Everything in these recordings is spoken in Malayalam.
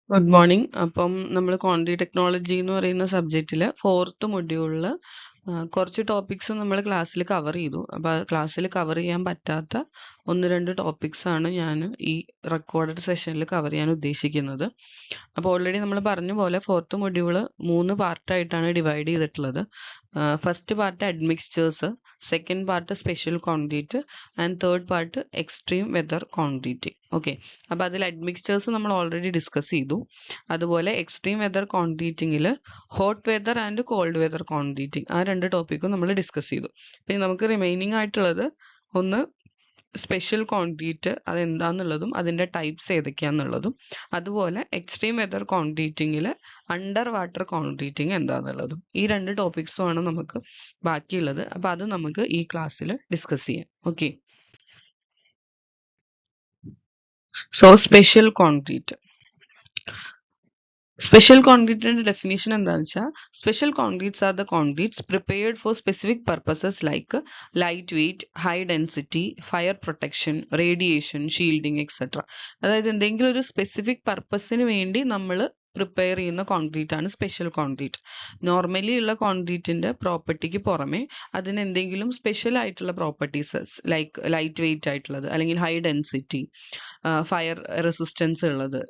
Good morning. അപ്പം നമ്മൾ ക്വാണ്ടിറ്റി ടെക്നോളജി എന്ന് പറയുന്ന സബ്ജക്റ്റിൽ ഫോർത്ത് മൊഡ്യൂളിൽ കുറച്ച് ടോപ്പിക്സ് നമ്മൾ ക്ലാസ്സിൽ കവർ ചെയ്തു. അപ്പോൾ ക്ലാസ്സിൽ കവർ ചെയ്യാൻ പറ്റാത്ത ഒന്ന് രണ്ട് ടോപ്പിക്സാണ് ഞാൻ ഈ റെക്കോർഡഡ് സെഷനിൽ കവർ ചെയ്യാൻ ഉദ്ദേശിക്കുന്നത്. അപ്പോൾ ഓൾറെഡി നമ്മൾ പറഞ്ഞ പോലെ ഫോർത്ത് മൊഡ്യൂള് 3 പാർട്ടായിട്ടാണ് ഡിവൈഡ് ചെയ്തിട്ടുള്ളത്. First part admixtures, second part special quantity and third part extreme weather quantity. Okay, അപ്പോൾ അതിൽ അഡ്മിക്സ്ചേഴ്സ് നമ്മൾ ഓൾറെഡി ഡിസ്കസ് ചെയ്തു. അതുപോലെ എക്സ്ട്രീം വെതർ ക്വാണ്ടിറ്റിയിൽ hot weather and cold weather quantity, ആ രണ്ട് ടോപ്പിക്കും നമ്മൾ ഡിസ്കസ് ചെയ്തു. പിന്നെ നമുക്ക് റിമൈനിങ് ആയിട്ടുള്ളത് ഒന്ന് സ്പെഷ്യൽ ക്വാണ്ടിറ്റി അതെന്താന്നുള്ളതും അതിൻ്റെ ടൈപ്സ് ഏതൊക്കെയാന്നുള്ളതും, അതുപോലെ എക്സ്ട്രീം വെതർ ക്വാണ്ടിറ്റിയിൽ അണ്ടർ വാട്ടർ ക്വാണ്ടിറ്റിങ് എന്താന്നുള്ളതും, ഈ രണ്ട് ടോപ്പിക്സുമാണ് നമുക്ക് ബാക്കിയുള്ളത്. അപ്പോൾ അത് നമുക്ക് ഈ ക്ലാസ്സിൽ ഡിസ്കസ് ചെയ്യാം. Okay, so special quantity. Special ക്വാണ്ടിറ്റിയുടെ ഡെഫിനിഷൻ എന്താണെന്ന് വെച്ചാൽ, special quantities are the quantities prepared for specific purposes like light weight, high density, fire protection, radiation, shielding etcetera. അതായത് എന്തെങ്കിലും ഒരു സ്പെസിഫിക് പർപ്പസിന് വേണ്ടി നമ്മൾ പ്രിപ്പയർ ചെയ്യുന്ന ക്വാണ്ടിറ്റി ആണ് സ്പെഷ്യൽ ക്വാണ്ടിറ്റി. നോർമലി ഉള്ള ക്വാണ്ടിറ്റിൻ്റെ പ്രോപ്പർട്ടിക്ക് പുറമെ അതിന് എന്തെങ്കിലും സ്പെഷ്യൽ ആയിട്ടുള്ള പ്രോപ്പർട്ടീസ് ലൈക്ക് ലൈറ്റ് വെയ്റ്റ് ആയിട്ടുള്ളത്, അല്ലെങ്കിൽ ഹൈ ഡെൻസിറ്റി, ഫയർ റെസിസ്റ്റൻസ് ഉള്ളത്,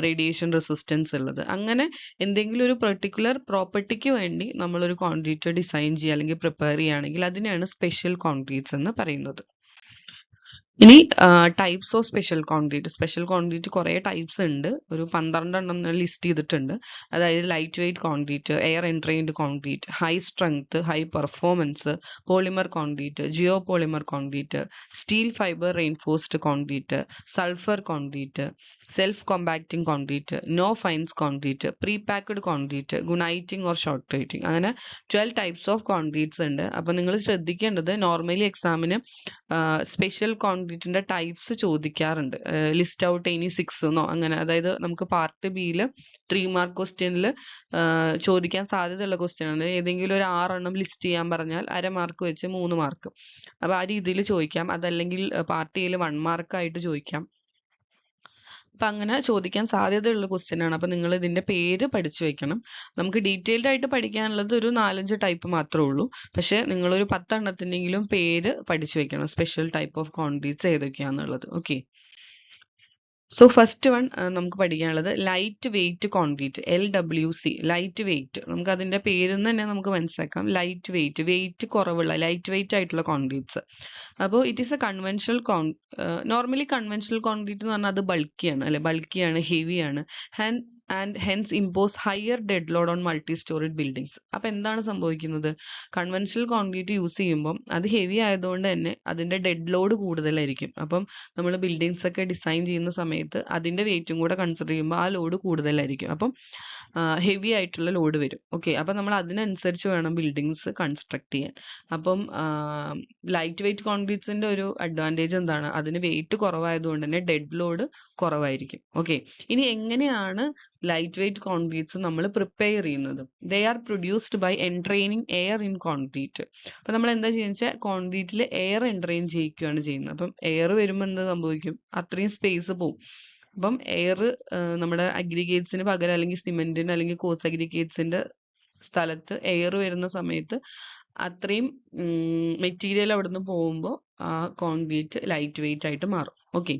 റേഡിയേഷൻ റെസിസ്റ്റൻസ് ഉള്ളത്, അങ്ങനെ എന്തെങ്കിലും ഒരു പെർട്ടിക്കുലർ പ്രോപ്പർട്ടിക്ക് വേണ്ടി നമ്മളൊരു ക്വാണ്ടിറ്റി ഡിസൈൻ ചെയ്യുക അല്ലെങ്കിൽ പ്രിപ്പയർ ചെയ്യുകയാണെങ്കിൽ അതിനെയാണ് സ്പെഷ്യൽ ക്വാണ്ടിറ്റീസ് എന്ന് പറയുന്നത്. ഇനി ടൈപ്സ് ഓഫ് സ്പെഷ്യൽ ക്വാണ്ടിറ്റി കുറേ ടൈപ്സ് ഉണ്ട്. ഒരു 12 എണ്ണം ലിസ്റ്റ് ചെയ്തിട്ടുണ്ട്. അതായത് light weight quantity, air entrained quantity, high strength, high performance, polymer quantity, geo polymer quantity, steel fibre reinforced quantity, sulphur quantity, self compacting quantity, no fines quantity, pre packed quantity, guniting or short rating, അങ്ങനെ 12 ടൈപ്സ് ഓഫ് ക്വാണ്ടിറ്റീസ് ഉണ്ട്. അപ്പം നിങ്ങൾ ശ്രദ്ധിക്കേണ്ടത്, നോർമലി എക്സാമിന് സ്പെഷ്യൽ ക്വാണ്ടിറ്റിൻ്റെ ടൈപ്സ് ചോദിക്കാറുണ്ട്. ലിസ്റ്റ് ഔട്ട് എനി 6 എന്നോ അങ്ങനെ, അതായത് നമുക്ക് പാർട്ട് ബിയിൽ 3 മാർക്ക് ക്വസ്റ്റ്യനിൽ ചോദിക്കാൻ സാധ്യതയുള്ള ക്വസ്റ്റ്യൻ ആണ്. ഏതെങ്കിലും ഒരു 6 എണ്ണം ലിസ്റ്റ് ചെയ്യാൻ പറഞ്ഞാൽ അര മാർക്ക് വെച്ച് 3 മാർക്ക്, അപ്പോൾ ആ രീതിയിൽ ചോദിക്കാം. അതല്ലെങ്കിൽ പാർട്ട് എയിൽ 1 മാർക്കായിട്ട് ചോദിക്കാം. അപ്പം അങ്ങനെ ചോദിക്കാൻ സാധ്യതയുള്ള ക്വസ്റ്റ്യൻ ആണ്. അപ്പം നിങ്ങൾ ഇതിൻ്റെ പേര് പഠിച്ചു വെക്കണം. നമുക്ക് ഡീറ്റെയിൽഡ് ആയിട്ട് പഠിക്കാനുള്ളത് ഒരു 4-5 ടൈപ്പ് മാത്രമേ ഉള്ളൂ. പക്ഷേ നിങ്ങളൊരു 10 എണ്ണത്തിൻ്റെങ്കിലും പേര് പഠിച്ചു വെക്കണം, സ്പെഷ്യൽ ടൈപ്പ് ഓഫ് ക്വാണ്ടിറ്റീസ് ഏതൊക്കെയാണെന്നുള്ളത്. ഓക്കെ, സോ ഫസ്റ്റ് വൺ നമുക്ക് പഠിക്കാനുള്ളത് light weight quantity, LWC, light weight. നമുക്ക് അതിൻ്റെ പേരിൽ നിന്ന് തന്നെ നമുക്ക് മനസ്സിലാക്കാം, ലൈറ്റ് വെയ്റ്റ്, വെയ്റ്റ് കുറവുള്ള, ലൈറ്റ് വെയ്റ്റ് ആയിട്ടുള്ള ക്വാണ്ടിറ്റീസ്. അപ്പോൾ it is a conventional normally conventional quantity എന്ന് പറഞ്ഞാൽ അത് ബൾക്കിയാണ്, അല്ലെ, ബൾക്കിയാണ്, ഹെവിയാണ്, and hence impose higher dead load on multi storage buildings. അപ്പോൾ എന്താണ് സംഭവിക്കുന്നത്, കൺവെൻഷണൽ ക്വാണ്ടിറ്റി യൂസ് ചെയ്യുമ്പം അത് ഹെവി ആയതുകൊണ്ട് തന്നെ അതിൻ്റെ ഡെഡ് ലോഡ് കൂടുതലായിരിക്കും. അപ്പം നമ്മൾ ബിൽഡിങ്സ് ഒക്കെ ഡിസൈൻ ചെയ്യുന്ന സമയത്ത് അതിൻ്റെ വെയിറ്റും കൂടെ കൺസിഡർ ചെയ്യുമ്പോൾ ആ ലോഡ് കൂടുതലായിരിക്കും. അപ്പം ഹെവി ആയിട്ടുള്ള ലോഡ് വരും. ഓക്കെ, അപ്പം നമ്മൾ അതിനനുസരിച്ച് വേണം ബിൽഡിങ്സ് കൺസ്ട്രക്ട് ചെയ്യാൻ. അപ്പം ലൈറ്റ് വെയ്റ്റ് ക്വാണ്ടിറ്റീസിൻ്റെ ഒരു അഡ്വാൻറ്റേജ് എന്താണ്, അതിന് വെയിറ്റ് കുറവായതുകൊണ്ട് തന്നെ ഡെഡ് ലോഡ് കുറവായിരിക്കും. ഓക്കെ, ഇനി എങ്ങനെയാണ് ലൈറ്റ് വെയ്റ്റ് ക്വാണ്ടിറ്റീസ് നമ്മൾ പ്രിപ്പയർ ചെയ്യുന്നത്? They are produced by entraining air in quantity. അപ്പം നമ്മൾ എന്താ ചെയ്യുന്നത് വെച്ചാൽ ക്വാണ്ടിറ്റിയിൽ എയർ എൻട്രെയിൻ ചെയ്യിക്കുകയാണ് ചെയ്യുന്നത്. അപ്പം എയർ വരുമ്പോൾ എന്താ സംഭവിക്കും, അത്രയും സ്പേസ് പോവും. അപ്പം എയർ നമ്മുടെ അഗ്രിഗേറ്റ്സിന് പകരം, അല്ലെങ്കിൽ സിമെന്റിന് അല്ലെങ്കിൽ കോസ് അഗ്രിഗേറ്റ്സിന്റെ സ്ഥലത്ത് എയർ വരുന്ന സമയത്ത് അത്രയും മെറ്റീരിയൽ അവിടുന്ന് പോകുമ്പോൾ ആ കോൺക്രീറ്റ് ലൈറ്റ് വെയിറ്റ് ആയിട്ട് മാറും. ഓക്കെ,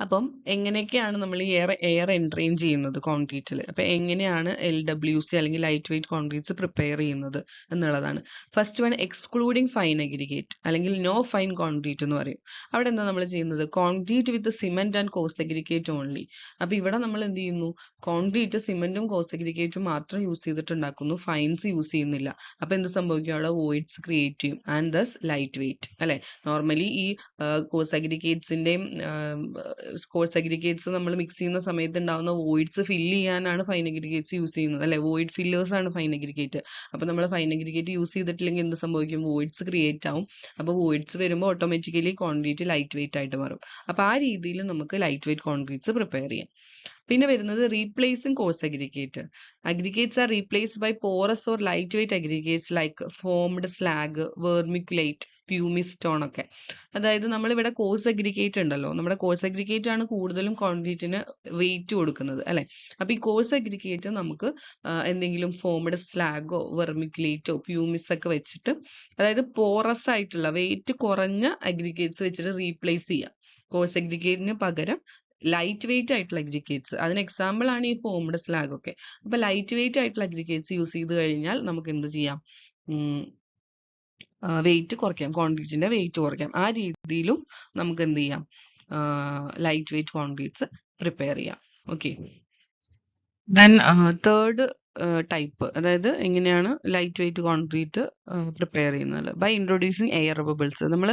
അപ്പം എങ്ങനെയൊക്കെയാണ് നമ്മൾ ഈ എയർ എൻട്രെയിൻ ചെയ്യുന്നത് കോൺക്രീറ്റിൽ? അപ്പം എങ്ങനെയാണ് LWC അല്ലെങ്കിൽ ലൈറ്റ് വെയ്റ്റ് കോൺക്രീറ്റ്സ് പ്രിപ്പയർ ചെയ്യുന്നത് എന്നുള്ളതാണ്. First one excluding fine aggregate, അല്ലെങ്കിൽ നോ ഫൈൻ കോൺക്രീറ്റ് എന്ന് പറയും. അവിടെ എന്താ നമ്മൾ ചെയ്യുന്നത്, concrete with cement and cost aggregate only. അപ്പം ഇവിടെ നമ്മൾ എന്ത് ചെയ്യുന്നു, കോൺക്രീറ്റ് സിമെന്റും കോസ്റ്റ് അഗ്രിഗേറ്റും മാത്രം യൂസ് ചെയ്തിട്ടുണ്ടാക്കുന്നു, ഫൈൻസ് യൂസ് ചെയ്യുന്നില്ല. അപ്പം എന്ത് സംഭവിക്കും, അവിടെ വോയിഡ്സ് ക്രിയേറ്റ് ചെയ്യും ആൻഡ് ദസ് ലൈറ്റ് വെയ്റ്റ്, അല്ലെ. നോർമലി ഈ കോഴ്സ് അഗ്രിഗേറ്റ്സിൻ്റെയും കോഴ്സ് അഗ്രിഗേറ്റ്സ് നമ്മൾ മിക്സ് ചെയ്യുന്ന സമയത്ത് ഉണ്ടാകുന്ന വോയിഡ്സ് ഫില്ല് ചെയ്യാനാണ് ഫൈൻ അഗ്രിഗേറ്റ്സ് യൂസ് ചെയ്യുന്നത്, അല്ലെ. വോയിഡ് ഫില്ലേഴ്സ് ആണ് ഫൈൻ അഗ്രിഗേറ്റ്. അപ്പോൾ നമ്മൾ ഫൈൻ അഗ്രിഗേറ്റ് യൂസ് ചെയ്തിട്ടില്ലെങ്കിൽ എന്ത് സംഭവിക്കും, വോയിഡ്സ് ക്രിയേറ്റ് ആവും. അപ്പോൾ വോയിഡ്സ് വരുമ്പോൾ ഓട്ടോമാറ്റിക്കലി കോൺക്രീറ്റ് ലൈറ്റ് വെയിറ്റ് ആയിട്ട് മാറും. അപ്പോൾ ആ രീതിയിൽ നമുക്ക് ലൈറ്റ് വെയിറ്റ് കോൺക്രീറ്റ്സ് പ്രിപ്പയർ ചെയ്യാം. പിന്നെ വരുന്നത് replacing coarse aggregate. Aggregates are replaced by porous or light weight aggregates like foamed slag, vermiculite, pumice stone ഒക്കെ. അതായത് നമ്മളിവിടെ കോഴ്സ് അഗ്രിഗേറ്റ് ഉണ്ടല്ലോ, നമ്മുടെ കോഴ്സ് അഗ്രിഗേറ്റ് ആണ് കൂടുതലും കോൺക്രീറ്റിന് വെയിറ്റ് കൊടുക്കുന്നത് അല്ലെ. അപ്പൊ ഈ കോഴ്സ് അഗ്രിഗേറ്റ് നമുക്ക് എന്തെങ്കിലും ഫോംഡ് സ്ലാഗോ വെർമിക്കുലേറ്റോ പ്യൂമിസ് ഒക്കെ വെച്ചിട്ട്, അതായത് പോറസ് ആയിട്ടുള്ള വെയിറ്റ് കുറഞ്ഞ അഗ്രിഗേറ്റ്സ് വെച്ചിട്ട് റീപ്ലേസ് ചെയ്യാം. കോഴ്സ് അഗ്രിഗേറ്റിന് പകരം ലൈറ്റ് വെയിറ്റ് ആയിട്ടുള്ള അഗ്രിഗേറ്റ്സ്, അതിന് എക്സാമ്പിൾ ആണ് ഈ ഫോംഡ് സ്ലാഗ് ഒക്കെ. അപ്പൊ ലൈറ്റ് വെയിറ്റ് ആയിട്ടുള്ള അഗ്രിഗേറ്റ്സ് യൂസ് ചെയ്ത് കഴിഞ്ഞാൽ നമുക്ക് എന്ത് ചെയ്യാം, വെയിറ്റ് കുറയ്ക്കാം, കോൺക്രീറ്റിന്റെ വെയിറ്റ് കുറയ്ക്കാം. ആ രീതിയിലും നമുക്ക് എന്ത് ചെയ്യാം, ലൈറ്റ് വെയിറ്റ് കോൺക്രീറ്റ്സ് പ്രിപ്പയർ ചെയ്യാം. ഓക്കെ. ദെൻ തേർഡ് ടൈപ്പ്, അതായത് എങ്ങനെയാണ് ലൈറ്റ് വെയിറ്റ് കോൺക്രീറ്റ് പ്രിപ്പയർ ചെയ്യുന്നത്, ബൈ ഇൻട്രൊഡ്യൂസിങ് എയർ ബബിൾസ്. നമ്മൾ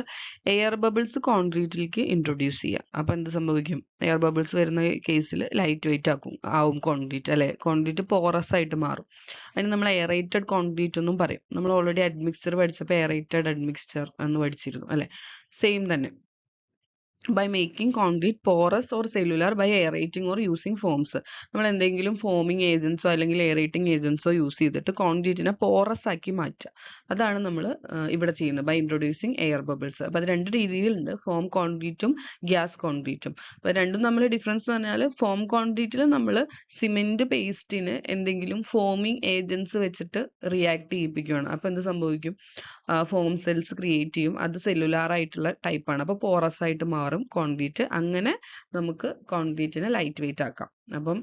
എയർ ബബിൾസ് കോൺക്രീറ്റിലേക്ക് ഇൻട്രൊഡ്യൂസ് ചെയ്യുക. അപ്പം എന്ത് സംഭവിക്കും, എയർ ബബിൾസ് വരുന്ന കേസിൽ ലൈറ്റ് വെയിറ്റ് ആവും കോൺക്രീറ്റ് അല്ലെ, കോൺക്രീറ്റ് പോറസ് ആയിട്ട് മാറും. അതിന് നമ്മൾ എയറേറ്റഡ് കോൺക്രീറ്റ് എന്നും പറയും. നമ്മൾ ഓൾറെഡി അഡ്മിക്സ്ചർ പഠിച്ചപ്പോൾ എയറേറ്റഡ് അഡ്മിക്സ്ചർ എന്ന് പഠിച്ചിരുന്നു അല്ലെ, സെയിം തന്നെ. by making concrete porous or cellular by aerating or using foams. നമ്മൾ എന്തെങ്കിലും ഫോമിങ് ഏജൻസോ അല്ലെങ്കിൽ എയറേറ്റിംഗ് ഏജൻസോ യൂസ് ചെയ്തിട്ട് കോൺക്രീറ്റിനെ പോറസ് ആക്കി മാറ്റുക. അതാണ് നമ്മൾ ഇവിടെ ചെയ്യുന്നത്, ബൈ ഇൻട്രൊഡ്യൂസിങ് എയർ ബബിൾസ്. അപ്പോൾ അത് രണ്ട് രീതിയിലുണ്ട്, ഫോം കോൺക്രീറ്റും ഗ്യാസ് കോൺക്രീറ്റും. അപ്പോൾ രണ്ടും നമ്മൾ ഡിഫറൻസ് പറഞ്ഞാൽ, ഫോം കോൺക്രീറ്റിൽ നമ്മൾ സിമെന്റ് പേസ്റ്റിന് എന്തെങ്കിലും ഫോമിങ് ഏജൻസ് വെച്ചിട്ട് റിയാക്ട് ചെയ്യിപ്പിക്കുകയാണ്. അപ്പോൾ എന്ത് സംഭവിക്കും, ഫോം സെൽസ് ക്രിയേറ്റ് ചെയ്യും, അത് സെല്ലുലാർ ആയിട്ടുള്ള ടൈപ്പാണ്, അപ്പോൾ പോറസ് ആയിട്ട് മാറും കോൺക്രീറ്റ്. അങ്ങനെ നമുക്ക് കോൺക്രീറ്റിനെ ലൈറ്റ് വെയിറ്റ് ആക്കാം. അപ്പം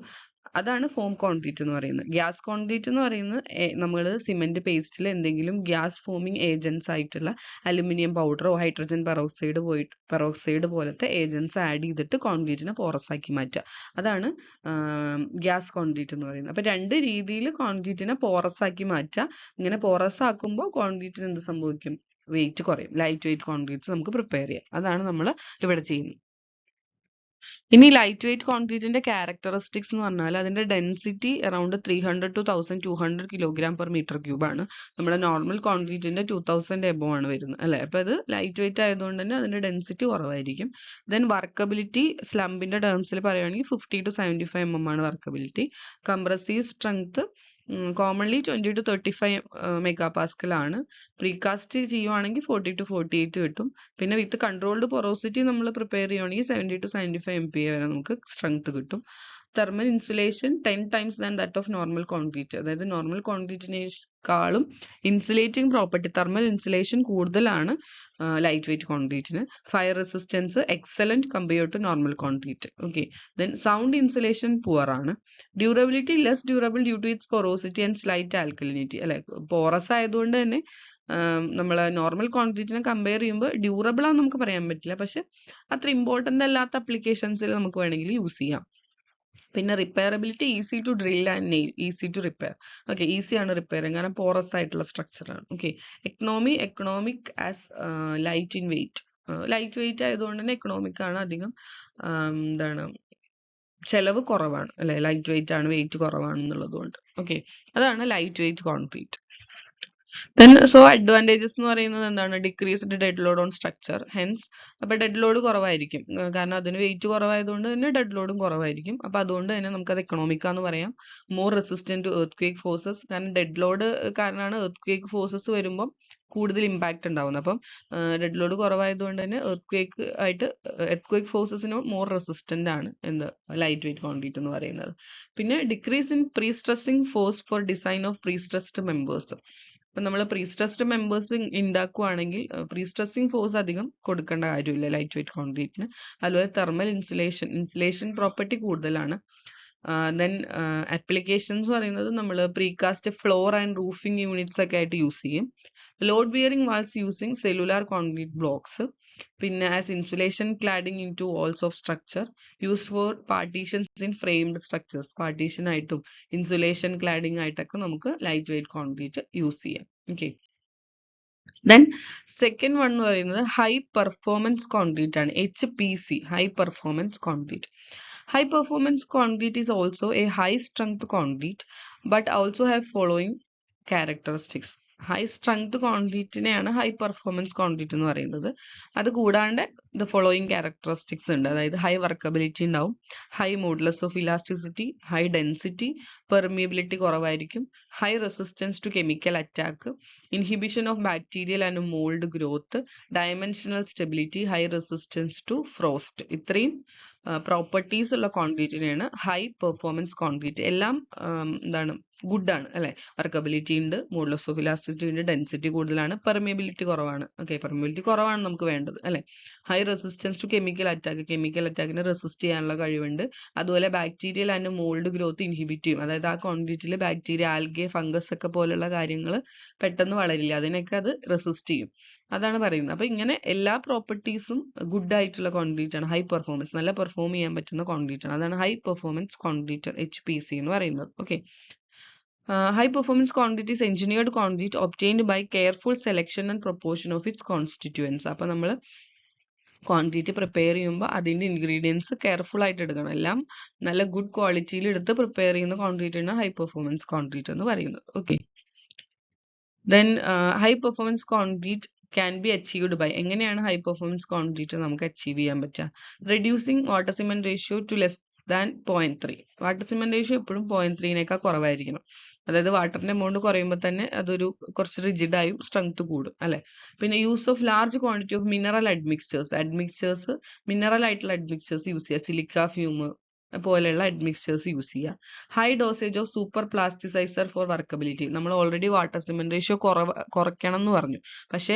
അതാണ് ഫോം കോൺക്രീറ്റ് എന്ന് പറയുന്നത്. ഗ്യാസ് കോൺക്രീറ്റ് എന്ന് പറയുന്നത് നമ്മൾ സിമെന്റ് പേസ്റ്റിൽ എന്തെങ്കിലും ഗ്യാസ് ഫോമിങ് ഏജൻസ് ആയിട്ടുള്ള അലുമിനിയം പൗഡറോ ഹൈഡ്രജൻ പെറോക്സൈഡ് പോലത്തെ ഏജൻസ് ആഡ് ചെയ്തിട്ട് കോൺക്രീറ്റിനെ പോറസ് ആക്കി മാറ്റുക. അതാണ് ഗ്യാസ് കോൺക്രീറ്റ് എന്ന് പറയുന്നത്. അപ്പൊ രണ്ട് രീതിയിൽ കോൺക്രീറ്റിനെ പോറസ് ആക്കി മാറ്റുക. ഇങ്ങനെ പോറസ് ആക്കുമ്പോൾ കോൺക്രീറ്റിന് എന്ത് സംഭവിക്കും, വെയിറ്റ് കുറയും, ലൈറ്റ് വെയിറ്റ് കോൺക്രീറ്റ്സ് നമുക്ക് പ്രിപ്പയർ ചെയ്യാം. അതാണ് നമ്മൾ ഇവിടെ ചെയ്യുന്നത്. ഇനി ലൈറ്റ് വെയിറ്റ് കോൺക്രീറ്റിന്റെ ക്യാരക്ടറിസ്റ്റിക്സ് എന്ന് പറഞ്ഞാൽ, അതിന്റെ density around 300 to 1200 kilogram per metre cube ആണ്. നമ്മുടെ നോർമൽ കോൺക്രീറ്റിന്റെ 2000 എബോ ആണ് വരുന്നത് അല്ലെ. അപ്പൊ അത് ലൈറ്റ് വെയിറ്റ് ആയതുകൊണ്ട് തന്നെ അതിന്റെ ഡെൻസിറ്റി കുറവായിരിക്കും. ദെൻ വർക്കബിലിറ്റി സ്ലംബിന്റെ ടേംസിൽ പറയുകയാണെങ്കിൽ 50 to 75 mm ആണ് workability. Compressive strength commonly 20 to 35 mega pascal ആണ്. പ്രീകാസ്റ്റ് ചെയ്യുവാണെങ്കിൽ 40 to 48 കിട്ടും. പിന്നെ വിത്ത് കൺട്രോൾഡ് പൊറോസിറ്റി നമ്മൾ പ്രിപ്പയർ ചെയ്യുവാണെങ്കിൽ 70 to 75 MPa വരെ നമുക്ക് സ്ട്രെങ്ത് കിട്ടും. Thermal insulation 10 times than that of normal concrete. അതായത് നോർമൽ കോൺക്രീറ്റിനേക്കാളും ഇൻസുലേറ്റിംഗ് പ്രോപ്പർട്ടി, തെർമൽ ഇൻസുലേഷൻ കൂടുതലാണ് ലൈറ്റ് വെയിറ്റ് കോൺക്രീറ്റിന്. Fire resistance excellent compared to normal concrete. Okay. Then sound insulation poor ആണ്. Durability less durable due to its porosity and slight alkalinity അല്ലെ. പോറസ് ആയതുകൊണ്ട് തന്നെ നമ്മൾ നോർമൽ കോൺക്രീറ്റിനെ കമ്പയർ ചെയ്യുമ്പോൾ ഡ്യൂറബിൾ ആണെന്ന് നമുക്ക് പറയാൻ പറ്റില്ല, പക്ഷെ അത്ര ഇമ്പോർട്ടൻ്റ് അല്ലാത്ത അപ്ലിക്കേഷൻസിൽ നമുക്ക് വേണമെങ്കിൽ യൂസ് ചെയ്യാം. പിന്നെ repairability, easy to drill and nail, easy to repair. Okay, easy ആണ് റിപ്പയർ, കാരണം പോറസ് ആയിട്ടുള്ള സ്ട്രക്ചർ ആണ്. Okay. Economic as light in weight. Light weight ആയതുകൊണ്ട് തന്നെ എക്കണോമിക് ആണ്, അധികം എന്താണ് ചെലവ് കുറവാണ് അല്ലെ. ലൈറ്റ് വെയിറ്റ് ആണ്, വെയിറ്റ് കുറവാണെന്നുള്ളത് കൊണ്ട്. ഓക്കെ, അതാണ് light weight concrete. Then advantages എന്ന് പറയുന്നത് എന്താണ്, decreased dead load on structure. Hence അപ്പോൾ ഡെഡ് ലോഡ് കുറവായിരിക്കും, കാരണം അതിന് വെയിറ്റ് കുറവായതുകൊണ്ട് തന്നെ ഡെഡ് ലോഡും കുറവായിരിക്കും. അപ്പോൾ അതുകൊണ്ട് തന്നെ നമുക്കത് എക്കണോമിക്കാന്ന് പറയാം. More resistant to earthquake forces, കാരണം ഡെഡ് ലോഡ് കാരണമാണ് എർത്ത് ക്വേക്ക് ഫോഴ്സസ് വരുമ്പം കൂടുതൽ ഇമ്പാക്റ്റ് ഉണ്ടാവുന്നത്. അപ്പം ഡെഡ് ലോഡ് കുറവായതുകൊണ്ട് തന്നെ എർത്ത് ക്വേക്ക് ഫോഴ്സസിന് മോർ റെസിസ്റ്റന്റ് ആണ് എന്ത് ലൈറ്റ് വെയിറ്റ് കോൺക്രീറ്റ് എന്ന് പറയുന്നത്. പിന്നെ decrease in prestressing force for design of prestressed members. ഇപ്പം നമ്മൾ പ്രീ സ്ട്രെസ്ഡ് മെമ്പേഴ്സ് ഉണ്ടാക്കുവാണെങ്കിൽ പ്രീ സ്ട്രെസ്സിങ് ഫോഴ്സ് അധികം കൊടുക്കേണ്ട കാര്യമില്ല ലൈറ്റ് വെയിറ്റ് കോൺക്രീറ്റിന്. അതുപോലെ തെർമൽ ഇൻസുലേഷൻ പ്രോപ്പർട്ടി കൂടുതലാണ്. ദെൻ ആപ്ലിക്കേഷൻസ് പറയുന്നത് നമ്മൾ precast floor and roofing units ഒക്കെ ആയിട്ട് യൂസ് ചെയ്യും. Load bearing walls using cellular concrete blocks. പിന്നെ as insulation cladding into walls of structure, use for partitions in framed structures. Partition ആയിട്ടും ഇൻസുലേഷൻ ക്ലാഡിംഗ് ആയിട്ടൊക്കെ നമുക്ക് ലൈറ്റ് വെയിറ്റ് കോൺക്രീറ്റ് യൂസ് ചെയ്യാം. ഓക്കെ. ദെൻ സെക്കൻഡ് വൺ എന്ന് പറയുന്നത് ഹൈ പെർഫോമൻസ് കോൺക്രീറ്റ് ആണ്, HPC, high performance concrete. High performance concrete is also a high strength concrete but also have following characteristics. High strength കോൺക്രീറ്റിനെയാണ് ഹൈ പെർഫോമൻസ് കോൺക്രീറ്റ് എന്ന് പറയുന്നത്. അത് കൂടാണ്ട് ദ ഫോളോയിങ് ക്യാരക്ടറിസ്റ്റിക്സ് ഉണ്ട്. അതായത് ഹൈ വർക്കബിലിറ്റി ഉണ്ടാവും, high modulus of elasticity, high density, permeability കുറവായിരിക്കും, high resistance to chemical attack, inhibition of bacterial and mould growth, dimensional stability, high resistance to frost. ഇത്രയും പ്രോപ്പർട്ടീസ് ഉള്ള കോൺക്രീറ്റിനെയാണ് ഹൈ പെർഫോമൻസ് കോൺക്രീറ്റ്. എല്ലാം എന്താണ്, ഗുഡ് ആണ് അല്ലെ. വർക്കബിലിറ്റി ഉണ്ട്, മോഡുലസ് ഓഫ് ഇലാസ്റ്റിസിറ്റി ഉണ്ട്, ഡെൻസിറ്റി കൂടുതലാണ്, പെർമിയബിലിറ്റി കുറവാണ്. ഓക്കെ, പെർമിയബിലിറ്റി കുറവാണ് നമുക്ക് വേണ്ടത് അല്ലെ. High resistance to chemical attack, chemical അറ്റാക്കിനെ റെസിസ്റ്റ് ചെയ്യാനുള്ള കഴിവുണ്ട്. അതുപോലെ bacterial and mould growth inhibit ചെയ്യും. അതായത് ആ കോൺക്രീറ്റിൽ ബാക്ടീരിയ, ആൽഗെ, ഫംഗസ് ഒക്കെ പോലുള്ള കാര്യങ്ങൾ പെട്ടെന്ന് വളരില്ല, അതിനൊക്കെ അത് റെസിസ്റ്റ് ചെയ്യും. അതാണ് പറയുന്നത്. അപ്പൊ ഇങ്ങനെ എല്ലാ പ്രോപ്പർട്ടീസും ഗുഡ് ആയിട്ടുള്ള കോൺക്രീറ്റ് ആണ്. ഹൈ പെർഫോമൻസ്, നല്ല പെർഫോം ചെയ്യാൻ പറ്റുന്ന കോൺക്രീറ്റ് ആണ്. അതാണ് ഹൈ പെർഫോമൻസ് കോൺക്രീറ്റ്, HPC എന്ന് പറയുന്നത്. Okay. High performance concrete is engineered concrete obtained by careful selection and proportion of its constituents. അപ്പോൾ നമ്മൾ കോൺക്രീറ്റ് പ്രിപ്പയർ ചെയ്യുമ്പോൾ അതിൻ്റെ ഇൻഗ്രീഡിയൻസ് കെയർഫുൾ ആയിട്ട് എടുക്കണം. എല്ലാം നല്ല ഗുഡ് ക്വാളിറ്റിയിൽ എടുത്ത് പ്രിപ്പയർ ചെയ്യുന്ന കോൺക്രീറ്റാണ് ഹൈ പെർഫോമൻസ് കോൺക്രീറ്റ് എന്ന് പറയുന്നത്. Okay. Then high performance concrete can be achieved by, എങ്ങനെയാണ് ഹൈ പെർഫോമൻസ് കോൺക്രീറ്റ് നമുക്ക് അച്ചീവ് ചെയ്യാൻ പറ്റുക? Reducing water cement ratio to less than 0.3. Water cement ratio എപ്പോഴും 0.3നേക്കാൾ കുറവായിരിക്കണം. അതായത് വാട്ടറിന്റെ എമൗണ്ട് കുറയുമ്പോൾ തന്നെ അതൊരു കുറച്ച് റിജിഡായും സ്ട്രെങ്ത് കൂടും അല്ലെ. പിന്നെ use of large quantity of mineral admixtures mineral ആയിട്ടുള്ള അഡ്മിക്സ്റ്റേഴ്സ് യൂസ് ചെയ്യുക, സിലിക്ക ഫ്യൂം പോലെയുള്ള അഡ്മിക്സ്റ്റേഴ്സ് യൂസ് ചെയ്യുക. High dosage of super plasticiser for workability. നമ്മൾ ഓൾറെഡി വാട്ടർ സിമെന്റ് റേഷ്യോ കുറയ്ക്കണം എന്ന് പറഞ്ഞു. പക്ഷേ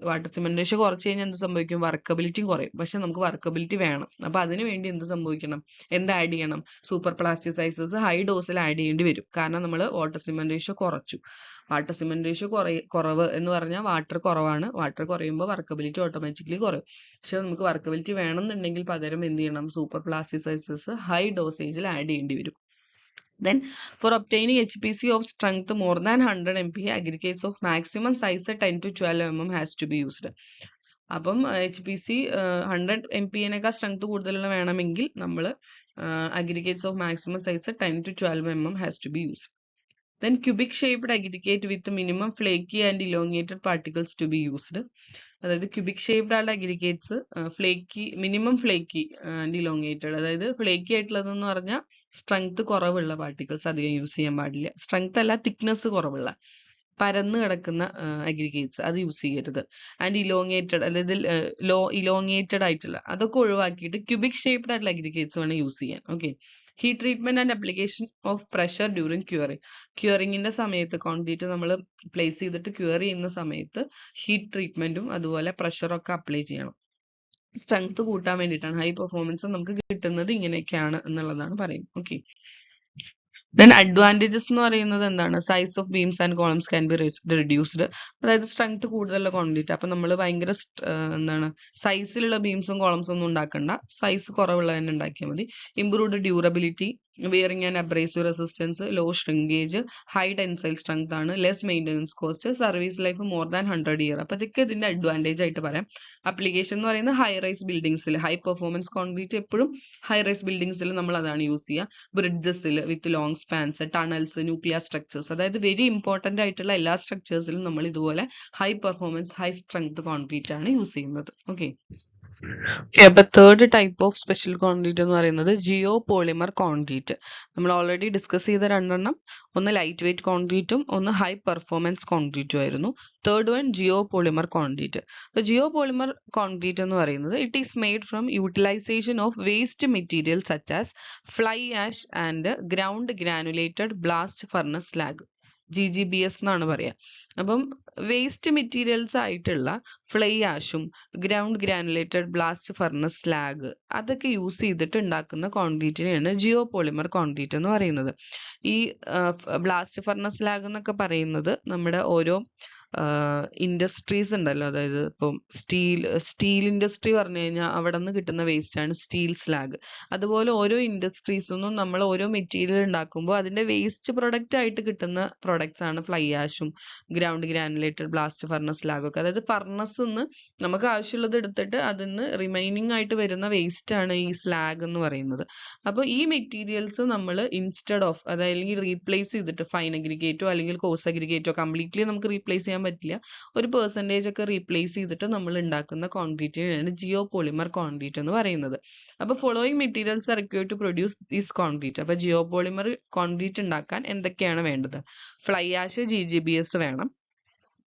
വാട്ടർ സിമെന്റ് റേഷ്യോ കുറച്ച് കഴിഞ്ഞാൽ എന്ത് സംഭവിക്കും? വർക്കബിലിറ്റിയും കുറയും. പക്ഷെ നമുക്ക് വർക്കബിലിറ്റി വേണം. അപ്പൊ അതിന് വേണ്ടി എന്ത് സംഭവിക്കണം? എന്ത് ആഡ് ചെയ്യണം? സൂപ്പർ പ്ലാസ്റ്റിസൈസേഴ്സ് ഹൈ ഡോസിൽ ആഡ് ചെയ്യേണ്ടി വരും. കാരണം നമ്മൾ വാട്ടർ സിമെന്റ് റേഷ്യോ കുറച്ചു. വാട്ടർ സിമെന്റ് റേഷ്യോ കുറവ് എന്ന് പറഞ്ഞാൽ വാട്ടർ കുറവാണ്. വാട്ടർ കുറയുമ്പോൾ വർക്കബിലിറ്റി ഓട്ടോമാറ്റിക്കലി കുറയും. പക്ഷെ നമുക്ക് വർക്കബിലിറ്റി വേണമെന്നുണ്ടെങ്കിൽ പകരം എന്ത് ചെയ്യണം? സൂപ്പർ പ്ലാസ്റ്റിസൈസേഴ്സ് ഹൈ ഡോസേജിൽ ആഡ് ചെയ്യേണ്ടി വരും. Then, for obtaining HPC of strength more than 100 MPa, aggregates of maximum size 10 to 12 mm has to be used. അപ്പം HPC 100 MPa സ്ട്രെങ്ത് കൂടുതലുള്ള വേണമെങ്കിൽ നമ്മൾ aggregates of maximum size 10 to 12 mm has to be used. Then cubic shaped aggregate with minimum flaky and elongated particles to be used. അതായത് ക്യൂബിക് ഷേപ്ഡ് ആയിട്ടുള്ള aggregates minimum flaky and elongated. അതായത് ഫ്ലേക്കി ആയിട്ടുള്ളതെന്ന് പറഞ്ഞാൽ സ്ട്രെങ്ത് കുറവുള്ള പാർട്ടിക്കിൾസ് അധികം യൂസ് ചെയ്യാൻ പാടില്ല. സ്ട്രെങ്ത് അല്ല, തിക്നെസ് കുറവുള്ള പരന്ന് കിടക്കുന്ന അഗ്രിഗേറ്റ്സ് അത് യൂസ് ചെയ്യരുത്. ആൻഡ് ഇലോങ്ങേറ്റഡ്, അതായത് ഇലോങ്ങേറ്റഡ് ആയിട്ടുള്ള അതൊക്കെ ഒഴിവാക്കിയിട്ട് ക്യൂബിക് ഷേപ്ഡ് ആയിട്ടുള്ള അഗ്രിഗേറ്റ്സ് വേണം യൂസ് ചെയ്യാൻ. Okay. Heat treatment and application of pressure during curing. ക്യൂറിങ്ങിന്റെ സമയത്ത് കോൺക്രീറ്റ് നമ്മൾ പ്ലേസ് ചെയ്തിട്ട് ക്യൂർ ചെയ്യുന്ന സമയത്ത് ഹീറ്റ് ട്രീറ്റ്മെന്റും അതുപോലെ പ്രഷറൊക്കെ അപ്ലൈ ചെയ്യണം. സ്ട്രെങ്ത് കൂട്ടാൻ വേണ്ടിയിട്ടാണ്. ഹൈ പെർഫോമൻസ് നമുക്ക് കിട്ടുന്നത് ഇങ്ങനെയൊക്കെയാണ് എന്നുള്ളതാണ് പറയുന്നത്. ഓക്കെ. ദെൻ അഡ്വാൻറ്റേജസ് എന്ന് പറയുന്നത് എന്താണ്? Size of beams and columns can be reduced. അതായത് സ്ട്രെങ്ത് കൂടുതലുള്ള കോൺക്രീറ്റ്. അപ്പം നമ്മൾ ഭയങ്കര എന്താണ് സൈസിലുള്ള ബീംസും കോളംസും ഒന്നും ഉണ്ടാക്കണ്ട, സൈസ് കുറവുള്ള തന്നെ ഉണ്ടാക്കിയാൽ മതി. Improved durability, wearing and abrasive resistance, low shrinkage, high tensile strength ആണ്, less maintenance cost, service life more than 100 year. അപ്പോൾ ഇതൊക്കെ ഇതിന്റെ അഡ്വാൻറ്റേജ് ആയിട്ട് പറയാം. അപ്ലിക്കേഷൻ എന്ന് പറയുന്നത് ഹൈ റൈസ് ബിൽഡിംഗ്സിൽ, ഹൈ പെർഫോമൻസ് കോൺക്രീറ്റ് എപ്പോഴും ഹൈ റൈസ് ബിൽഡിംഗ്സിൽ നമ്മൾ അതാണ് യൂസ് ചെയ്യുക. ബ്രിഡ്ജസിൽ with long spans, tunnels, nuclear structures, അതായത് വെരി ഇമ്പോർട്ടന്റ് ആയിട്ടുള്ള എല്ലാ സ്ട്രക്ചേഴ്സിലും നമ്മൾ ഇതുപോലെ high performance high strength concrete ആണ് യൂസ് ചെയ്യുന്നത്. ഓക്കെ. അപ്പൊ third type of special concrete എന്ന് പറയുന്നത് ജിയോ പോളിമർ കോൺക്രീറ്റ്. നമ്മൾ ഓൾറെഡി ഡിസ്കസ് ചെയ്ത രണ്ടെണ്ണം, ഒന്ന് ലൈറ്റ് വെയിറ്റ് കോൺക്രീറ്റും ഒന്ന് ഹൈ പെർഫോമൻസ് കോൺക്രീറ്റും ആയിരുന്നു. Third one geopolymer concrete. അപ്പോൾ ജിയോ പോളിമർ കോൺക്രീറ്റ് എന്ന് പറയുന്നത് it is made from utilisation of waste material such as fly ash and ground granulated blast furnace slag, GGBS എന്നാണ് പറയുക. അപ്പം വേസ്റ്റ് മെറ്റീരിയൽസ് ആയിട്ടുള്ള ഫ്ലൈ ആഷും ground granulated blast furnace slag അതൊക്കെ യൂസ് ചെയ്തിട്ട് ഉണ്ടാക്കുന്ന കോൺക്രീറ്റിനെയാണ് ജിയോ പോളിമർ കോൺക്രീറ്റ് എന്ന് പറയുന്നത്. ഈ ബ്ലാസ്റ്റ് ഫർണസ് സ്ലാഗ് എന്നൊക്കെ പറയുന്നത് നമ്മുടെ ഓരോ ഇൻഡസ്ട്രീസ് ഉണ്ടല്ലോ, അതായത് ഇപ്പം സ്റ്റീൽ ഇൻഡസ്ട്രി പറഞ്ഞു കഴിഞ്ഞാൽ അവിടെ നിന്ന് കിട്ടുന്ന വേസ്റ്റ് ആണ് സ്റ്റീൽ സ്ലാഗ്. അതുപോലെ ഓരോ ഇൻഡസ്ട്രീസിന്നും നമ്മൾ ഓരോ മെറ്റീരിയൽ ഉണ്ടാക്കുമ്പോൾ അതിന്റെ വേസ്റ്റ് പ്രൊഡക്റ്റ് ആയിട്ട് കിട്ടുന്ന പ്രൊഡക്ട്സ് ആണ് ഫ്ലൈ ആഷും ഗ്രൗണ്ട് ഗ്രാനുലേറ്റഡ് ബ്ലാസ്റ്റ് ഫർണസ് സ്ലാഗൊക്കെ. അതായത് ഫർണസ് നിന്ന് നമുക്ക് ആവശ്യമുള്ളത് എടുത്തിട്ട് അതിന്ന് റിമൈനിങ് ആയിട്ട് വരുന്ന വേസ്റ്റ് ആണ് ഈ സ്ലാഗ് എന്ന് പറയുന്നത്. അപ്പോൾ ഈ മെറ്റീരിയൽസ് നമ്മൾ ഇൻസ്റ്റെഡ് ഓഫ് അതായത് റീപ്ലേസ് ചെയ്തിട്ട് ഫൈൻ അഗ്രിഗേറ്റോ അല്ലെങ്കിൽ കോഴ്സ് അഗ്രിഗേറ്റോ കംപ്ലീറ്റ്ലി നമുക്ക് റീപ്ലേസ് ചെയ്യാൻ പറ്റില്ല, ഒരു പെർസെൻറ്റേജ് ഒക്കെ റീപ്ലേസ് ചെയ്തിട്ട് നമ്മൾ ഉണ്ടാക്കുന്ന കോൺക്രീറ്റിനെയാണ് ജിയോ പോളിമർ കോൺക്രീറ്റ് എന്ന് പറയുന്നത്. അപ്പോൾ following materials are required to produce this concrete. അപ്പോൾ ജിയോ പോളിമർ കോൺക്രീറ്റ് ഉണ്ടാക്കാൻ എന്തൊക്കെയാണ് വേണ്ടത്? ഫ്ലൈ ആഷ്, GGBS വേണം,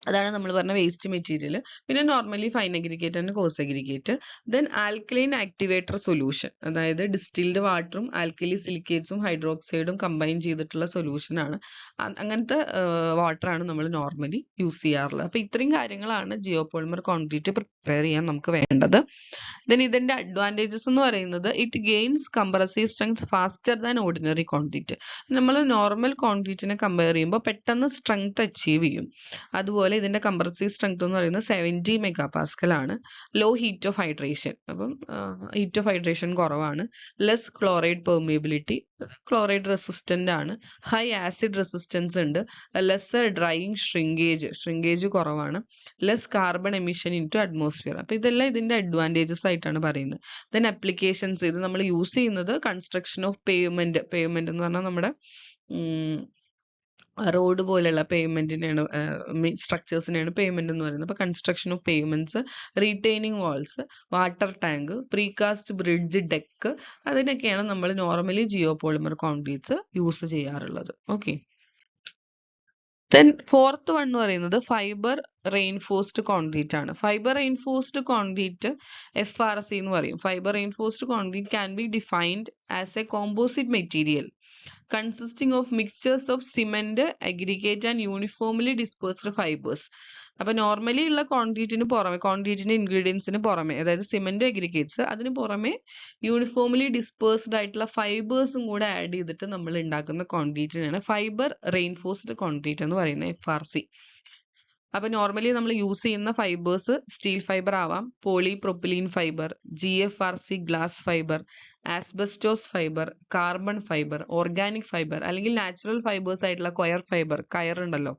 അതാണ് നമ്മൾ പറഞ്ഞ വേസ്റ്റ് മെറ്റീരിയൽ. പിന്നെ normally fine aggregate and coarse aggregate. Then alkaline activator solution, അതായത് ഡിസ്റ്റിൽഡ് വാട്ടറും ആൽക്കലി സിലിക്കേറ്റ്സും ഹൈഡ്രോക്സൈഡും കമ്പൈൻ ചെയ്തിട്ടുള്ള സൊല്യൂഷൻ ആണ്. അങ്ങനത്തെ വാട്ടറാണ് നമ്മൾ നോർമലി യൂസ് ചെയ്യാറുള്ളത്. അപ്പോൾ ഇത്രയും കാര്യങ്ങളാണ് ജിയോ പോളിമർ കോൺക്രീറ്റ് പ്രിപ്പയർ ചെയ്യാൻ നമുക്ക് വേണ്ടത്. ദെൻ ഇതിന്റെ അഡ്വാൻറ്റേജസ് എന്ന് പറയുന്നത് it gains compressive strength faster than ordinary concrete. നമ്മൾ നോർമൽ കോൺക്രീറ്റിനെ കമ്പയർ ചെയ്യുമ്പോൾ പെട്ടെന്ന് സ്ട്രെങ്ത് അച്ചീവ് ചെയ്യും. അതുപോലെ ഇതിന്റെ കംപ്രസീവ് സ്ട്രെങ്ത് എന്ന് പറയുന്നത് 70 MPa ആണ്. ലോ ഹീറ്റ് ഓഫ് ഹൈഡ്രേഷൻ, അപ്പം ഹീറ്റ് ഓഫ് ഹൈഡ്രേഷൻ കുറവാണ്. Less chloride permeability, chloride resistant ആണ്. ഹൈ ആസിഡ് റെസിസ്റ്റൻസ് ഉണ്ട്. ലെസ്സർ ഡ്രൈയിങ് ഷ്രിങ്കേജ് കുറവാണ്. Less carbon emission into atmosphere. അപ്പൊ ഇതെല്ലാം ഇതിന്റെ അഡ്വാൻറ്റേജസ് ആയിട്ടാണ് പറയുന്നത്. ദെൻ അപ്ലിക്കേഷൻസ്, ഇത് നമ്മൾ യൂസ് ചെയ്യുന്നത് കൺസ്ട്രക്ഷൻ ഓഫ് പേയ്മെന്റ് എന്ന് പറഞ്ഞാൽ നമ്മുടെ റോഡ് പോലെയുള്ള പേയ്മെന്റിനെയാണ്, സ്ട്രക്ചേഴ്സിനെയാണ് പേയ്മെന്റ് എന്ന് പറയുന്നത്. അപ്പോൾ construction of payments, retaining walls, water tank, precast bridge, deck, അതിനൊക്കെയാണ് നമ്മൾ normally geopolymer concretes use ചെയ്യാറുള്ളത്. ഓക്കെ. ദെൻ ഫോർത്ത് വൺ എന്ന് പറയുന്നത് ഫൈബർ റെയിൻഫോഴ്സ്ഡ് കോൺക്രീറ്റ് ആണ്. ഫൈബർ റെയിൻഫോഴ്സ്ഡ് കോൺക്രീറ്റ് FRC എന്ന് പറയും. Fibre reinforced concrete can be defined as a composite material consisting of mixtures of cement, aggregate and uniformly dispersed fibers. അപ്പോൾ നോർമലി ഉള്ള കോൺക്രീറ്റിന് പുറമെ, കോൺക്രീറ്റിന്റെ ഇൻഗ്രീഡിയൻസിന് പുറമെ, അതായത് സിമെന്റ്, അഗ്രിഗേറ്റ്സ്, അതിന് പുറമെ യൂണിഫോംലി ഡിസ്പേഴ്സ്ഡ് ആയിട്ടുള്ള ഫൈബേഴ്സും കൂടെ ആഡ് ചെയ്തിട്ട് നമ്മൾ ഉണ്ടാക്കുന്ന കോൺക്രീറ്റിനാണ് ഫൈബർ റെയിൻഫോഴ്സ്ഡ് കോൺക്രീറ്റ് എന്ന് പറയുന്നത്, FRC. അപ്പൊ നോർമലി നമ്മൾ യൂസ് ചെയ്യുന്ന ഫൈബേഴ്സ് സ്റ്റീൽ ഫൈബർ ആവാം, polypropylene fibre, GFRC glass fibre, asbestos fibre, carbon fibre, organic fibre, അല്ലെങ്കിൽ നാച്ചുറൽ ഫൈബേഴ്സ് ആയിട്ടുള്ള കൊയർ ഫൈബർ, കയറുണ്ടല്ലോ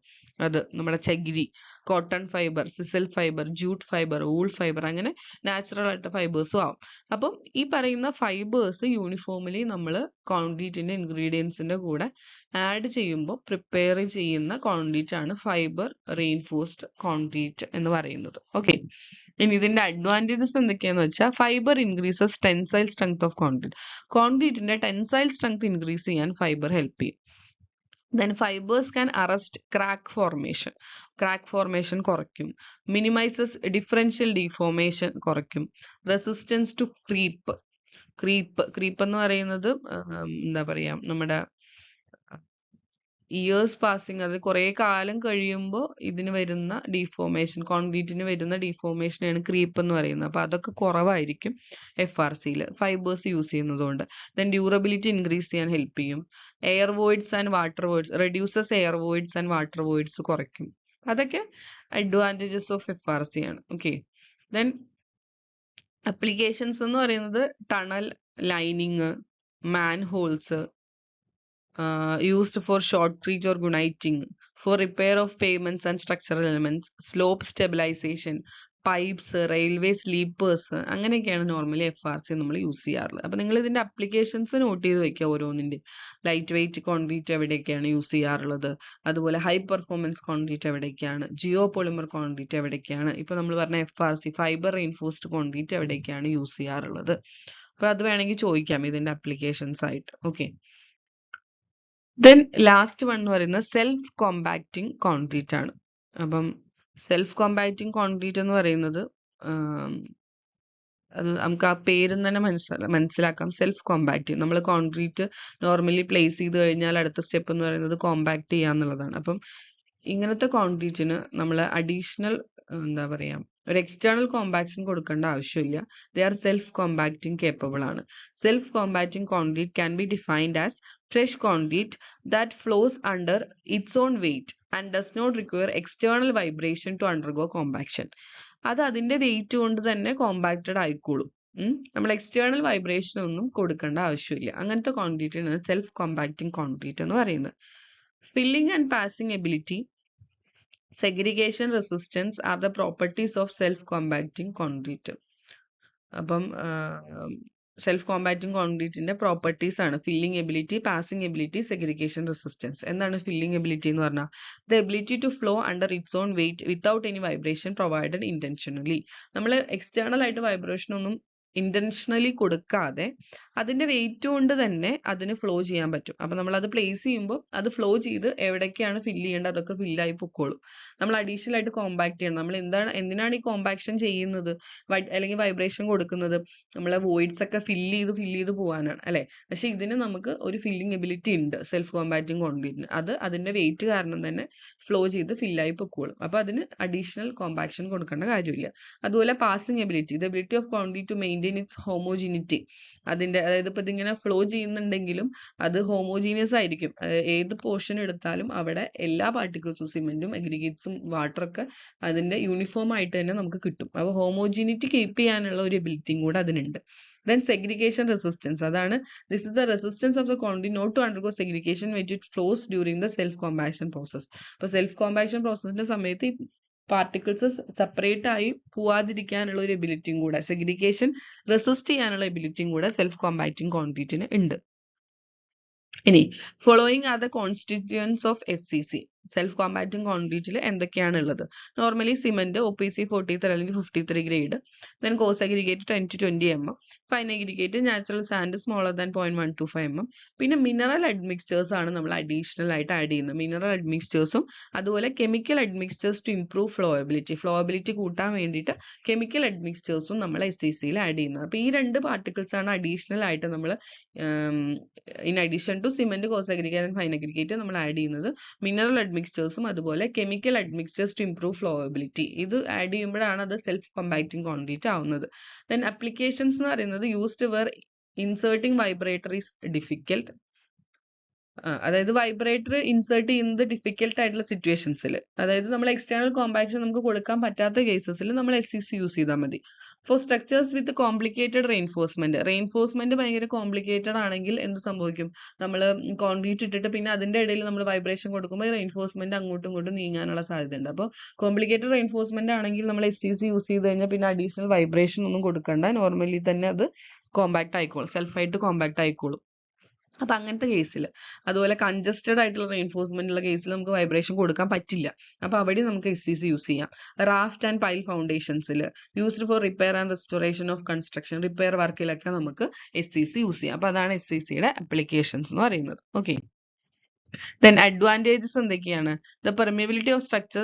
അത്, നമ്മുടെ ചകിരി, cotton fibre, sisal fibre, jute fibre, wool fibre, അങ്ങനെ നാച്ചുറൽ ആയിട്ട് ഫൈബേഴ്സും ആവും. അപ്പം ഈ പറയുന്ന ഫൈബേഴ്സ് യൂണിഫോംലി നമ്മൾ കോൺക്രീറ്റിന്റെ ഇൻഗ്രീഡിയൻസിന്റെ കൂടെ ആഡ് ചെയ്യുമ്പോൾ പ്രിപ്പയർ ചെയ്യുന്ന കോൺക്രീറ്റ് ആണ് ഫൈബർ റെയിൻഫോഴ്സ്ഡ് കോൺക്രീറ്റ് എന്ന് പറയുന്നത്. ഓക്കെ. ഇനി ഇതിന്റെ അഡ്വാൻറ്റേജസ് എന്തൊക്കെയാന്ന് വെച്ചാൽ fibre increases tensile strength of concrete. കോൺക്രീറ്റിന്റെ ടെൻസൈൽ സ്ട്രെങ്ത് ഇൻക്രീസ് ചെയ്യാൻ ഫൈബർ ഹെൽപ്പ് ചെയ്യും. Then fibres can arrest crack formation കുറയ്ക്കും. മിനിമൈസസ് ഡിഫറൻഷ്യൽ ഡിഫോർമേഷൻ കുറയ്ക്കും. റെസിസ്റ്റൻസ് ടു ക്രീപ്പ് എന്ന് പറയുന്നത് എന്താ പറയാ, നമ്മുടെ ഇയേഴ്സ് പാസിങ്, അത് കുറെ കാലം കഴിയുമ്പോൾ ഇതിന് വരുന്ന ഡിഫോർമേഷൻ, കോൺക്രീറ്റിന് വരുന്ന ഡിഫോർമേഷനാണ് ക്രീപ്പ് എന്ന് പറയുന്നത്. അപ്പോൾ അതൊക്കെ കുറവായിരിക്കും FRCയിൽ ഫൈബേഴ്സ് യൂസ് ചെയ്യുന്നതുകൊണ്ട്. ദെൻ ഡ്യൂറബിലിറ്റി ഇൻക്രീസ് ചെയ്യാൻ ഹെൽപ്പ് ചെയ്യും. Air voids and water voids, reduces air voids and water voids കുറയ്ക്കും. അതൊക്കെ അഡ്വാൻറ്റേജസ് ഓഫ് FRC ആണ്. ഓക്കെ. ദെൻ അപ്ലിക്കേഷൻസ് എന്ന് പറയുന്നത് tunnel, lining, manholes, used for shortreach or guniting, for repair of pavements and structural elements, slope stabilization, pipes, railway sleepers, അങ്ങനെയൊക്കെയാണ് നോർമലി FRC നമ്മൾ യൂസ് ചെയ്യാറുള്ളത്. അപ്പം നിങ്ങൾ ഇതിന്റെ അപ്ലിക്കേഷൻസ് നോട്ട് ചെയ്ത് വെക്കുക ഓരോന്നിന്റെ. ലൈറ്റ് വെയിറ്റ് കോൺക്രീറ്റ് എവിടെയൊക്കെയാണ് യൂസ് ചെയ്യാറുള്ളത്, അതുപോലെ ഹൈ പെർഫോമൻസ് കോൺക്രീറ്റ് എവിടെയൊക്കെയാണ്, ജിയോ പോളിമർ കോൺക്രീറ്റ് എവിടെയൊക്കെയാണ്, ഇപ്പൊ നമ്മൾ പറഞ്ഞ FRC ഫൈബർ റെയിൻഫോഴ്സ്ഡ് കോൺക്രീറ്റ് എവിടെയൊക്കെയാണ് യൂസ് ചെയ്യാറുള്ളത്. അപ്പൊ അത് വേണമെങ്കിൽ ചോദിക്കാം ഇതിന്റെ അപ്ലിക്കേഷൻസ് ആയിട്ട്. ഓക്കെ. ദെൻ ലാസ്റ്റ് വൺ എന്ന് പറയുന്നത് സെൽഫ് കോമ്പാക്റ്റിംഗ് കോൺക്രീറ്റ് ആണ്. അപ്പം സെൽഫ് കോമ്പാക്റ്റിംഗ് കോൺക്രീറ്റ് എന്ന് പറയുന്നത് അത് നമുക്ക് ആ പേരിൽ തന്നെ മനസ്സിലാക്കാം. സെൽഫ് കോമ്പാക്റ്റിംഗ്, നമ്മൾ കോൺക്രീറ്റ് നോർമലി പ്ലേസ് ചെയ്ത് കഴിഞ്ഞാൽ അടുത്ത സ്റ്റെപ്പ് എന്ന് പറയുന്നത് കോമ്പാക്ട് ചെയ്യുക എന്നുള്ളതാണ്. അപ്പം ഇങ്ങനത്തെ കോൺക്രീറ്റിന് നമ്മൾ അഡീഷണൽ എന്താ പറയാ, ഒരു എക്സ്റ്റേണൽ കോമ്പാക്ഷൻ കൊടുക്കേണ്ട ആവശ്യമില്ല. They are self compacting capable ആണ്. Self compacting concrete can be defined as fresh concrete that flows under its own weight and does not require external vibration to undergo compaction. അത് അതിന്റെ വെയിറ്റ് കൊണ്ട് തന്നെ കോമ്പാക്റ്റഡ് ആയിക്കോളും. നമ്മൾ എക്സ്റ്റേണൽ വൈബ്രേഷൻ ഒന്നും കൊടുക്കേണ്ട ആവശ്യമില്ല. അങ്ങനത്തെ കോൺക്രീറ്റിനാണ് സെൽഫ് കോമ്പാക്റ്റിംഗ് കോൺക്രീറ്റ് എന്ന് പറയുന്നത്. Filling and passing ability, segregation resistance are the properties of self-compacting concrete. അപ്പം സെൽഫ് കോമ്പാക്റ്റിംഗ് കോൺക്രീറ്റിന്റെ പ്രോപ്പർട്ടീസ് ആണ് filling ability, passing ability, segregation resistance. എന്താണ് ഫില്ലിംഗ് എബിലിറ്റി എന്ന് പറഞ്ഞാൽ? The ability to flow under its own weight without any vibration provided intentionally. നമ്മൾ എക്സ്റ്റേണൽ ആയിട്ട് വൈബ്രേഷൻ ഒന്നും ഇന്റൻഷനലി കൊടുക്കാതെ അതിന്റെ വെയിറ്റ് കൊണ്ട് തന്നെ അതിന് ഫ്ലോ ചെയ്യാൻ പറ്റും. അപ്പൊ നമ്മൾ അത് പ്ലേസ് ചെയ്യുമ്പോൾ അത് ഫ്ലോ ചെയ്ത് എവിടേക്കാണ് ഫില്ല് ചെയ്യേണ്ടത് അതൊക്കെ ഫില്ലായി പൊക്കോളും. നമ്മൾ അഡീഷണൽ ആയിട്ട് കോമ്പാക്ട് ചെയ്യണം. നമ്മൾ എന്തിനാണ് ഈ കോമ്പാക്ഷൻ ചെയ്യുന്നത് അല്ലെങ്കിൽ വൈബ്രേഷൻ കൊടുക്കുന്നത്? നമ്മളെ വോയിഡ്സ് ഒക്കെ ഫില്ല് ചെയ്ത് പോകാനാണ് അല്ലെ. പക്ഷെ ഇതിന് നമുക്ക് ഒരു ഫില്ലിംഗ് എബിലിറ്റി ഉണ്ട് സെൽഫ് കോമ്പാക്റ്റിംഗ് കോൺക്രീറ്റിന്. അത് അതിന്റെ വെയിറ്റ് കാരണം തന്നെ ഫ്ലോ ചെയ്ത് ഫില്ലായി പൊക്കോളും. അപ്പൊ അതിന് അഡീഷണൽ കോമ്പാക്ഷൻ കൊടുക്കേണ്ട കാര്യമില്ല. അതുപോലെ passing ability, the ability of concrete to maintain its homogeneity. അതിന്റെ അതായത് ഇപ്പൊ ഇതിങ്ങനെ ഫ്ലോ ചെയ്യുന്നുണ്ടെങ്കിലും അത് ഹോമോജീനിയസ് ആയിരിക്കും. ഏത് പോർഷൻ എടുത്താലും അവിടെ എല്ലാ പാർട്ടിക്കിൾസും സിമെന്റും അഗ്രിഗേറ്റ്സും വാട്ടറൊക്കെ അതിന്റെ യൂണിഫോം ആയിട്ട് തന്നെ നമുക്ക് കിട്ടും. അപ്പോൾ ഹോമോജീനിറ്റി കീപ്പ് ചെയ്യാനുള്ള ഒരു എബിലിറ്റിയും കൂടെ അതിനുണ്ട്. Then segregation resistance, അതാണ് this is the resistance of the concrete not to undergo segregation when it flows during the self compaction process. അപ്പോൾ സെൽഫ് കോമ്പാക്ഷൻ പ്രോസസ്സിന്റെ സമയത്ത് ഈ പാർട്ടിക്കിൾസ് സെപ്പറേറ്റ് ആയി പോവാതിരിക്കാനുള്ള ഒരു എബിലിറ്റിയും കൂടെ, സെഗ്രിഗേഷൻ റെസിസ്റ്റ് ചെയ്യാനുള്ള എബിലിറ്റിയും കൂടെ സെൽഫ് കോമ്പാക്റ്റിംഗ് കോൺക്രീറ്റിന് ഉണ്ട്. ഇനി following are the constituents of SCC. Self compacting കോൺക്രീറ്റിൽ എന്തൊക്കെയാണ് ഉള്ളത്? നോർമലി സിമെന്റ് OPC 43 അല്ലെങ്കിൽ 53 grade, then coarse aggregate 10 to 20 mm, fine aggregate natural sand smaller than 0.125 mm. പിന്നെ മിനറൽ അഡ്മിക്സ്ചേഴ്സ് ആണ് നമ്മൾ അഡീഷണൽ ആയിട്ട് ആഡ് ചെയ്യുന്നത്. മിനറൽ അഡ്മിക്സ്ചേഴ്സും അതുപോലെ chemical admixtures to improve flowability കൂട്ടാൻ വേണ്ടിയിട്ട് കെമിക്കൽ അഡ്മിക്സ്ചേഴ്സും നമ്മൾ SCCയിൽ ആഡ് ചെയ്യുന്നത്. അപ്പോൾ ഈ രണ്ട് പാർട്ടിക്കിൾസ് ആണ് അഡീഷണൽ ആയിട്ട് നമ്മൾ in addition to cement, coarse aggregate and fine aggregate നമ്മൾ ആഡ് ചെയ്യുന്നത്. മിനറൽ അഡ്മിക്സ്ചേഴ്സും അതുപോലെ chemical admixtures to improve flowability, ഇത് ആഡ് ചെയ്യുമ്പോഴാണ് അത് സെൽഫ് കോമ്പാക്റ്റിംഗ് കോൺക്രീറ്റ് ആവുന്നത്. ദെൻ അപ്ലിക്കേഷൻസ് എന്ന് പറയുന്നത് used where inserting vibrator is difficult. അതായത് വൈബ്രേറ്റർ ഇൻസേർട്ട് ചെയ്യുന്നത് ഡിഫിക്കൽട്ട് ആയിട്ടുള്ള സിറ്റുവേഷൻസിൽ, അതായത് നമ്മൾ എക്സ്റ്റേണൽ കോമ്പാക്ഷൻ നമുക്ക് കൊടുക്കാൻ പറ്റാത്ത കേസസിൽ നമ്മൾ SCC യൂസ് ചെയ്താൽ മതി. ഫോർ സ്ട്രക്ചേഴ്സ് വിത്ത് കോംപ്ലിക്കേറ്റഡ് റെയിൻഫോഴ്സ്മെന്റ് ഭയങ്കര കോംപ്ലിക്കേറ്റഡ് ആണെങ്കിൽ എന്ത് സംഭവിക്കും? നമ്മൾ കോൺക്രീറ്റ് ഇട്ടിട്ട് പിന്നെ അതിന്റെ ഇടയിൽ നമ്മൾ വൈബ്രേഷൻ കൊടുക്കുമ്പോൾ റെയിൻഫോഴ്സ്മെന്റ് അങ്ങോട്ടും ഇങ്ങോട്ടും നീങ്ങാനുള്ള സാധ്യതയുണ്ട്. അപ്പോൾ കോംപ്ലിക്കേറ്റഡ് റെയിൻഫോഴ്സ്മെന്റ് ആണെങ്കിൽ നമ്മൾ SCC യൂസ് ചെയ്ത് കഴിഞ്ഞാൽ പിന്നെ അഡീഷണൽ വൈബ്രേഷൻ ഒന്നും കൊടുക്കണ്ട, നോർമലി തന്നെ അത് കോമ്പാക്ട് ആയിക്കോളും, സെൽഫായിട്ട് കോമ്പാക്ട് ആയിക്കോളും. അപ്പൊ അങ്ങനത്തെ കേസിൽ, അതുപോലെ കൺജസ്റ്റഡ് ആയിട്ടുള്ള റെയിൻഫോഴ്സ്മെന്റ് ഉള്ള കേസിൽ നമുക്ക് വൈബ്രേഷൻ കൊടുക്കാൻ പറ്റില്ല. അപ്പൊ അവിടെ നമുക്ക് SCC യൂസ് ചെയ്യാം. റാഫ്റ്റ് ആൻഡ് പൈൽ ഫൗണ്ടേഷൻസിൽ, used for repair and restoration of construction, repair വർക്കിലൊക്കെ നമുക്ക് SCC യൂസ് ചെയ്യാം. അപ്പൊ അതാണ് SCCയുടെ അപ്ലിക്കേഷൻസ് എന്ന് പറയുന്നത്. ഓക്കെ, ദെൻ അഡ്വാൻറ്റേജസ് എന്തൊക്കെയാണ്? The permeability of structure,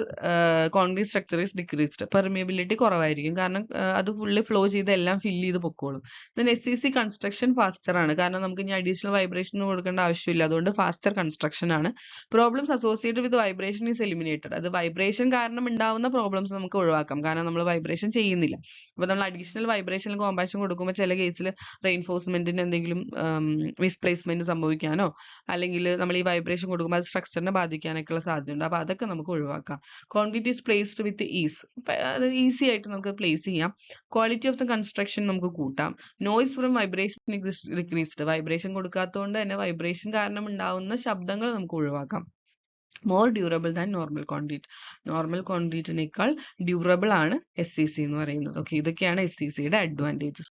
concrete structure is decreased. Permeability കുറവായിരിക്കും, കാരണം അത് ഫുള്ളി ഫ്ലോ ചെയ്ത് എല്ലാം ഫില്ല് ചെയ്ത് പൊക്കോളും. ദെൻ SCC കൺസ്ട്രക്ഷൻ ഫാസ്റ്റർ ആണ്, കാരണം നമുക്ക് ഇനി അഡീഷണൽ വൈബ്രേഷൻ കൊടുക്കേണ്ട ആവശ്യമില്ല, അതുകൊണ്ട് ഫാസ്റ്റർ കൺസ്ട്രക്ഷൻ ആണ്. Problems associated with vibration is eliminated. അത് വൈബ്രേഷൻ കാരണം ഉണ്ടാവുന്ന പ്രോബ്ലംസ് നമുക്ക് ഒഴിവാക്കാം, കാരണം നമ്മൾ വൈബ്രേഷൻ ചെയ്യുന്നില്ല. അപ്പോൾ നമ്മൾ അഡീഷണൽ വൈബ്രേഷൻ കോമ്പാക്ഷൻ കൊടുക്കുമ്പോൾ ചില കേസിൽ റെയിൻഫോഴ്സ്മെന്റിന് എന്തെങ്കിലും മിസ്പ്ലേസ്മെന്റ് സംഭവിക്കാനോ അല്ലെങ്കിൽ നമ്മൾ ഈ വൈബ്രേഷൻ കൊടുക്കുമ്പോൾ അത് സ്ട്രക്ചറിനെ ബാധിക്കാനൊക്കെയുള്ള സാധ്യതയുണ്ട്. അപ്പോൾ അതൊക്കെ നമുക്ക് ഒഴിവാക്കാം. Concrete is placed with is, അത് ഈസി ആയിട്ട് നമുക്ക് പ്ലേസ് ചെയ്യാം. ക്വാളിറ്റി ഓഫ് ദ കൺസ്ട്രക്ഷൻ നമുക്ക് കൂട്ടാം. Noise from vibration decreased, vibration കൊടുക്കാത്തതുകൊണ്ട് തന്നെ വൈബ്രേഷൻ കാരണം ഉണ്ടാവുന്ന ശബ്ദങ്ങൾ നമുക്ക് ഒഴിവാക്കാം. More durable than normal concrete, normal കോൺക്രീറ്റിനേക്കാൾ ഡ്യൂറബിൾ ആണ് SCC എന്ന് പറയുന്നത്. ഓക്കെ, ഇതൊക്കെയാണ് SCCയുടെ അഡ്വാൻറ്റേജസ്.